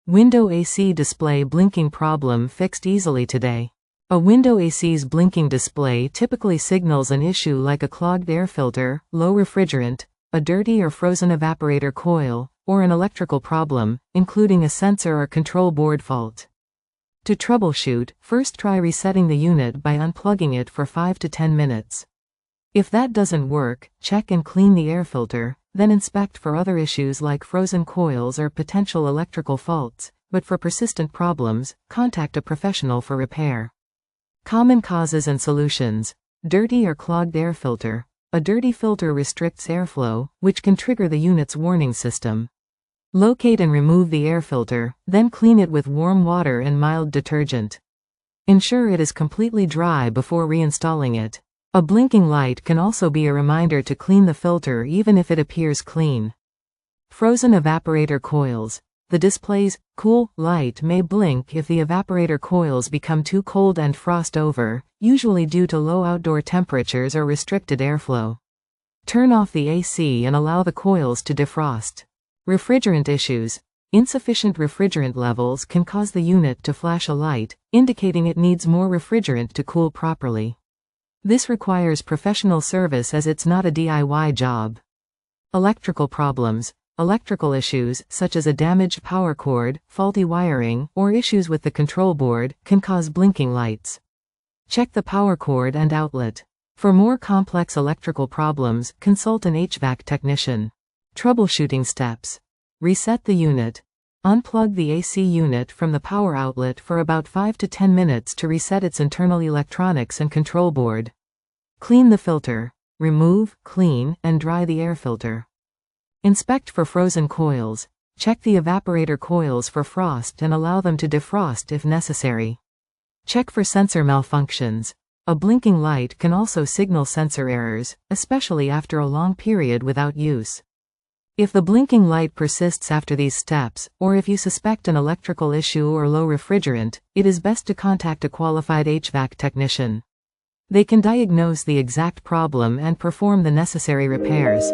Window AC display blinking problem fixed easily today. A window AC's blinking display typically signals an issue like a clogged air filter, low refrigerant, a dirty or frozen evaporator coil, or an electrical problem, including a sensor or control board fault. To troubleshoot, first try resetting the unit by unplugging it for 5 to 10 minutes. If that doesn't work, check and clean the air filter, then inspect for other issues like frozen coils or potential electrical faults, but for persistent problems, contact a professional for repair. Common causes and solutions. Dirty or clogged air filter. A dirty filter restricts airflow, which can trigger the unit's warning system. Locate and remove the air filter, then clean it with warm water and mild detergent. Ensure it is completely dry before reinstalling it. A blinking light can also be a reminder to clean the filter even if it appears clean. Frozen evaporator coils. The display's cool light may blink if the evaporator coils become too cold and frost over, usually due to low outdoor temperatures or restricted airflow. Turn off the AC and allow the coils to defrost. Refrigerant issues. Insufficient refrigerant levels can cause the unit to flash a light, indicating it needs more refrigerant to cool properly. This requires professional service as it's not a DIY job. Electrical problems. Electrical issues, such as a damaged power cord, faulty wiring, or issues with the control board, can cause blinking lights. Check the power cord and outlet. For more complex electrical problems, consult an HVAC technician. Troubleshooting steps. Reset the unit. Unplug the AC unit from the power outlet for about 5 to 10 minutes to reset its internal electronics and control board. Clean the filter. Remove, clean, and dry the air filter. Inspect for frozen coils. Check the evaporator coils for frost and allow them to defrost if necessary. Check for sensor malfunctions. A blinking light can also signal sensor errors, especially after a long period without use. If the blinking light persists after these steps, or if you suspect an electrical issue or low refrigerant, it is best to contact a qualified HVAC technician. They can diagnose the exact problem and perform the necessary repairs.